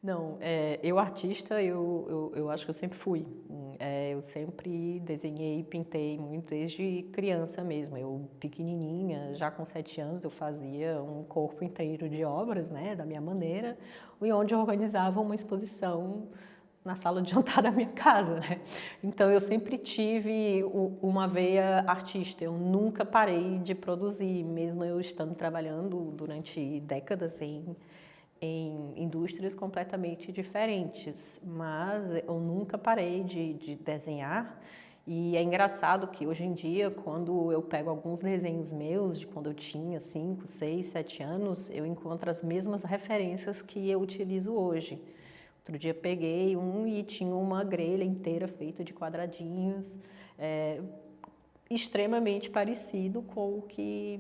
Não, eu artista, eu acho que eu sempre fui. Eu sempre desenhei e pintei muito desde criança mesmo. Eu, pequenininha, já com 7 anos, eu fazia um corpo inteiro de obras, né, da minha maneira, e onde eu organizava uma exposição na sala de jantar da minha casa, né? Então eu sempre tive uma veia artista, eu nunca parei de produzir, mesmo eu estando trabalhando durante décadas em indústrias completamente diferentes, mas eu nunca parei de desenhar. E é engraçado que hoje em dia, quando eu pego alguns desenhos meus de quando eu tinha 5, 6, 7 anos, eu encontro as mesmas referências que eu utilizo hoje. Outro dia peguei um e tinha uma grelha inteira feita de quadradinhos, é, extremamente parecido com o que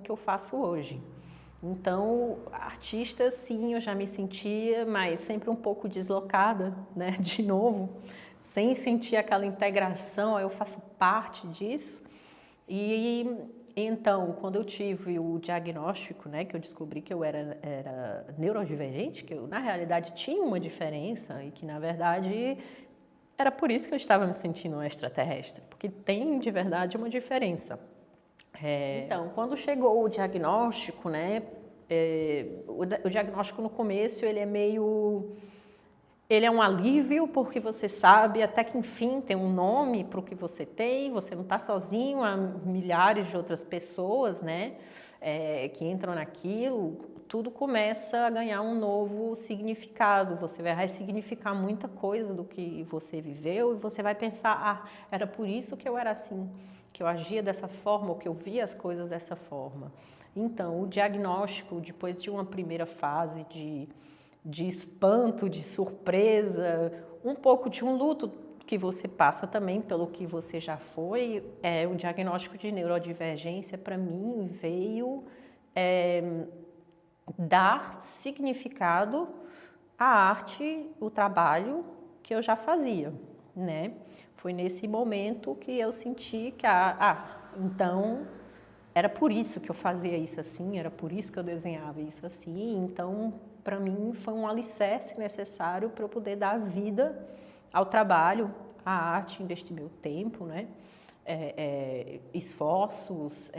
eu faço hoje. Então, artista, sim, eu já me sentia, mas sempre um pouco deslocada, né? De novo, sem sentir aquela integração, eu faço parte disso. E então, quando eu tive o diagnóstico, né, que eu descobri que eu era neurodivergente, que eu, na realidade, tinha uma diferença e que, na verdade, era por isso que eu estava me sentindo um extraterrestre, porque tem, de verdade, uma diferença. Então, quando chegou o diagnóstico, né, o diagnóstico no começo, ele é um alívio porque você sabe até que enfim tem um nome para o que você tem, você não está sozinho, há milhares de outras pessoas, né, que entram naquilo, tudo começa a ganhar um novo significado, você vai ressignificar muita coisa do que você viveu e você vai pensar, ah, era por isso que eu era assim, que eu agia dessa forma, ou que eu via as coisas dessa forma. Então, o diagnóstico, depois de uma primeira fase de espanto, de surpresa, um pouco de um luto que você passa também pelo que você já foi, o diagnóstico de neurodivergência para mim veio dar significado à arte, o trabalho que eu já fazia, né? Foi nesse momento que eu senti que, então era por isso que eu fazia isso assim, era por isso que eu desenhava isso assim, então para mim foi um alicerce necessário para eu poder dar vida ao trabalho, à arte, investir meu tempo, né? Esforços,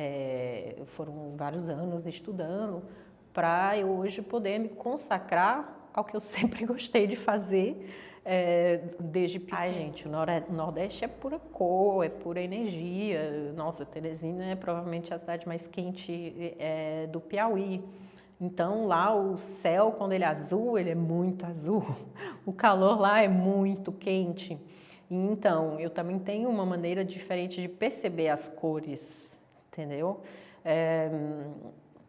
foram vários anos estudando para eu hoje poder me consacrar ao que eu sempre gostei de fazer desde pequena. Ai, gente, o Nordeste é pura cor, é pura energia. Nossa, Teresina é provavelmente a cidade mais quente do Piauí. Então lá o céu, quando ele é azul, ele é muito azul. O calor lá é muito quente. Então, eu também tenho uma maneira diferente de perceber as cores, entendeu?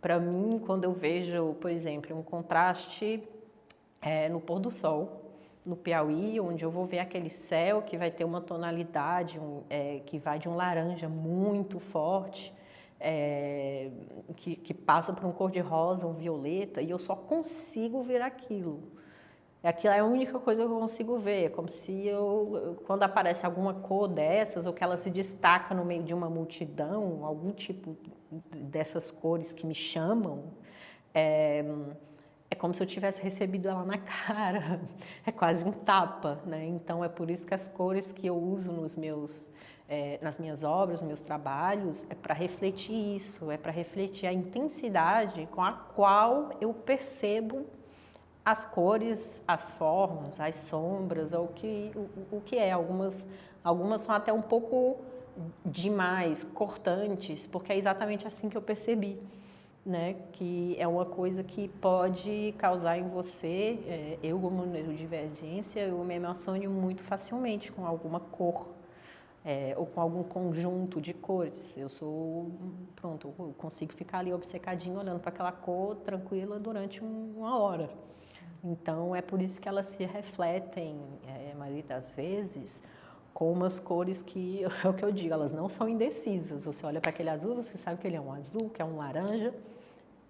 Para mim, quando eu vejo, por exemplo, um contraste no pôr do sol, no Piauí, onde eu vou ver aquele céu que vai ter uma tonalidade que vai de um laranja muito forte, que passa por um cor-de-rosa, um violeta, e eu só consigo ver aquilo. Aquilo é a única coisa que eu consigo ver, é como se quando aparece alguma cor dessas, ou que ela se destaca no meio de uma multidão, algum tipo dessas cores que me chamam, é como se eu tivesse recebido ela na cara, é quase um tapa, né? Então é por isso que as cores que eu uso nas minhas obras, nos meus trabalhos, é para refletir isso, é para refletir a intensidade com a qual eu percebo as cores, as formas, as sombras, ou o que é. Algumas são até um pouco demais, cortantes, porque é exatamente assim que eu percebi, né? Que é uma coisa que pode causar em você, eu como neurodivergência, eu me emociono muito facilmente com alguma cor, ou com algum conjunto de cores. Pronto, eu consigo ficar ali obcecadinho olhando para aquela cor tranquila durante uma hora. Então, é por isso que elas se refletem, a maioria das vezes, com umas cores que, é o que eu digo, elas não são indecisas. Você olha para aquele azul, você sabe que ele é um azul, que é um laranja,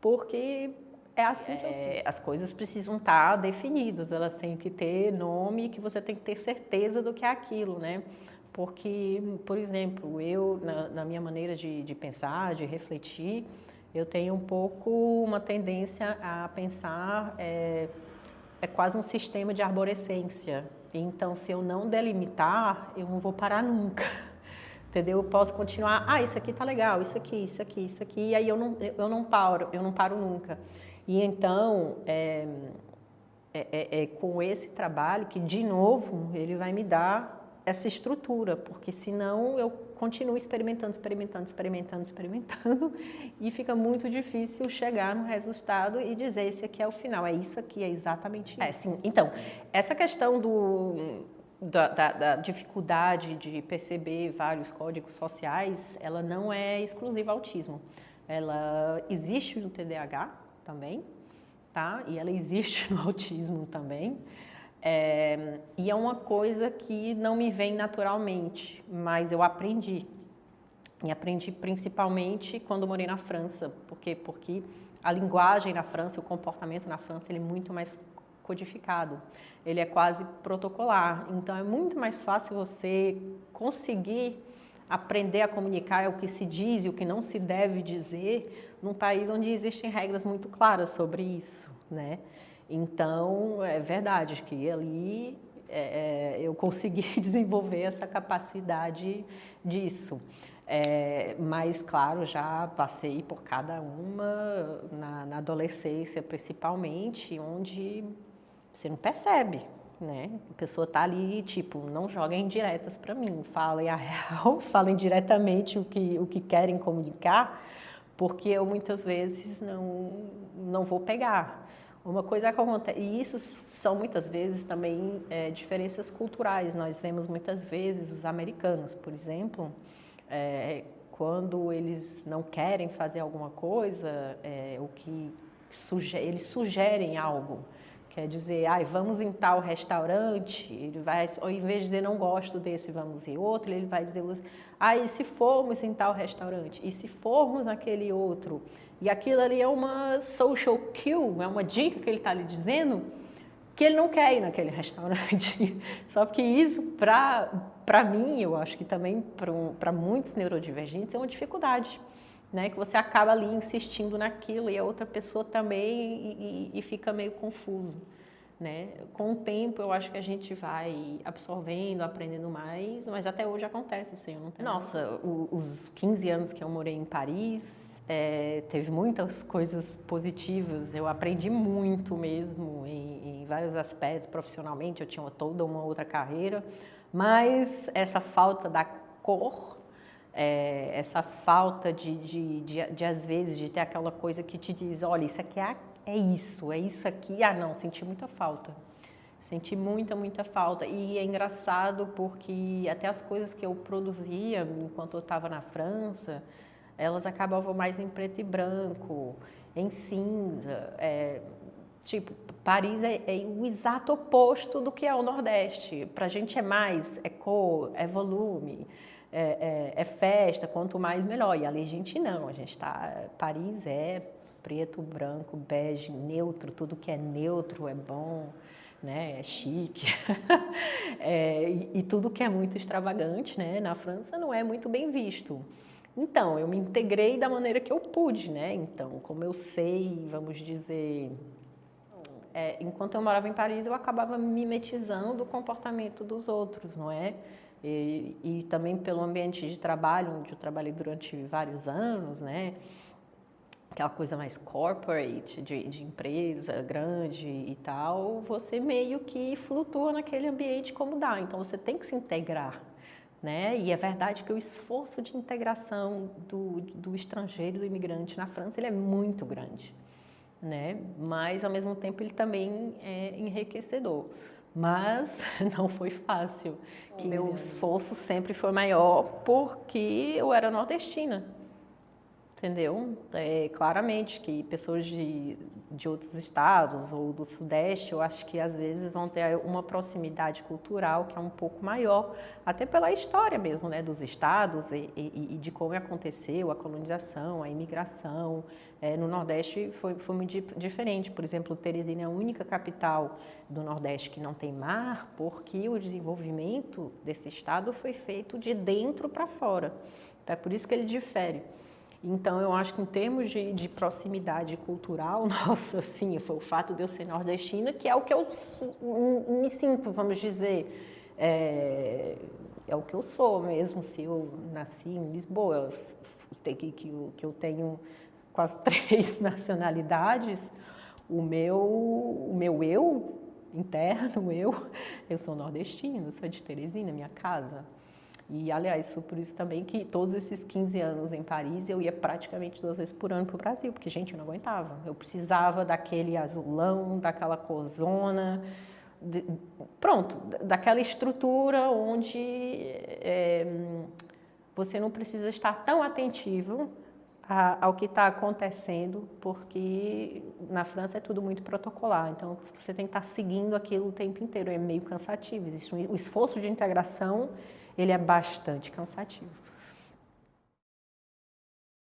porque é assim que eu sinto. As coisas precisam estar definidas, elas têm que ter nome, que você tem que ter certeza do que é aquilo, né? Porque, por exemplo, eu, na minha maneira de pensar, de refletir, eu tenho um pouco uma tendência a pensar é quase um sistema de arborescência. Então, se eu não delimitar, eu não vou parar nunca. Entendeu? Eu posso continuar, isso aqui tá legal, isso aqui, isso aqui, isso aqui, e aí eu não paro nunca. E então, com esse trabalho que, de novo, ele vai me dar essa estrutura, porque senão eu continuo experimentando e fica muito difícil chegar no resultado e dizer esse aqui é o final, é isso aqui, é exatamente isso. Sim. Então, essa questão da dificuldade de perceber vários códigos sociais, ela não é exclusiva ao autismo. Ela existe no TDAH também, tá? E ela existe no autismo também. E é uma coisa que não me vem naturalmente, mas eu aprendi. E aprendi principalmente quando morei na França. Por quê? Porque a linguagem na França, o comportamento na França, ele é muito mais codificado. Ele é quase protocolar. Então, é muito mais fácil você conseguir aprender a comunicar o que se diz e o que não se deve dizer num país onde existem regras muito claras sobre isso, né? Então, é verdade que ali eu consegui desenvolver essa capacidade disso. Mas, claro, já passei por cada uma na adolescência, principalmente, onde você não percebe, né? A pessoa tá ali, tipo, não joga indiretas para mim, falem a real, falem diretamente o que querem comunicar, porque eu muitas vezes não vou pegar. Uma coisa que acontece, e isso são muitas vezes também diferenças culturais. Nós vemos muitas vezes os americanos, por exemplo, quando eles não querem fazer alguma coisa, eles sugerem algo. Quer dizer, vamos em tal restaurante, ele vai, ao invés de dizer não gosto desse, vamos em outro, ele vai dizer, e se formos em tal restaurante? E se formos naquele outro? E aquilo ali é uma social cue, é uma dica que ele está lhe dizendo que ele não quer ir naquele restaurante. Só que isso, para mim, eu acho que também para muitos neurodivergentes, é uma dificuldade. Né, que você acaba ali insistindo naquilo e a outra pessoa também e fica meio confuso, né? Com o tempo eu acho que a gente vai absorvendo, aprendendo mais, mas até hoje acontece isso. Nossa, os 15 anos que eu morei em Paris, teve muitas coisas positivas, eu aprendi muito mesmo em vários aspectos, profissionalmente eu tinha toda uma outra carreira, mas essa falta da cor, essa falta de às vezes, de ter aquela coisa que te diz, olha, isso aqui é isso aqui, não, senti muita falta. Senti muita falta. E é engraçado porque até as coisas que eu produzia enquanto eu estava na França, elas acabavam mais em preto e branco, em cinza. Tipo, Paris é o exato oposto do que é o Nordeste. Pra gente é cor, é volume. É festa, quanto mais melhor. E ali a gente não, Paris é preto, branco, bege, neutro, tudo que é neutro é bom, né? É chique. E tudo que é muito extravagante, né? Na França não é muito bem visto. Então, eu me integrei da maneira que eu pude, né? Então, como eu sei, vamos dizer, enquanto eu morava em Paris, eu acabava mimetizando o comportamento dos outros, não é? E também pelo ambiente de trabalho, onde eu trabalhei durante vários anos, né? Aquela coisa mais corporate, de empresa grande e tal, você meio que flutua naquele ambiente como dá, então você tem que se integrar, né? E é verdade que o esforço de integração do estrangeiro, do imigrante na França, ele é muito grande, né? Mas, ao mesmo tempo, ele também é enriquecedor. Mas não foi fácil. Meu esforço sempre foi maior porque eu era nordestina, entendeu? Claramente que pessoas de outros estados ou do Sudeste, eu acho que às vezes vão ter uma proximidade cultural que é um pouco maior, até pela história mesmo, né, dos estados e de como aconteceu a colonização, a imigração. No Nordeste foi muito diferente. Por exemplo, Teresina é a única capital do Nordeste que não tem mar, porque o desenvolvimento desse estado foi feito de dentro para fora. Então, é por isso que ele difere. Então, eu acho que em termos de proximidade cultural, nossa, sim, foi o fato de eu ser nordestina, que é o que eu me sinto, vamos dizer, é o que eu sou mesmo, se eu nasci em Lisboa, que eu tenho quase 3 nacionalidades, o meu eu interno, eu sou nordestina, sou de Teresina, minha casa. E, aliás, foi por isso também que todos esses 15 anos em Paris eu ia praticamente 2 vezes por ano para o Brasil, porque, gente, eu não aguentava. Eu precisava daquele azulão, daquela corzona, pronto, daquela estrutura onde você não precisa estar tão atentivo ao que está acontecendo, porque na França é tudo muito protocolar, então você tem que estar seguindo aquilo o tempo inteiro, é meio cansativo. Existe o esforço de integração, ele é bastante cansativo.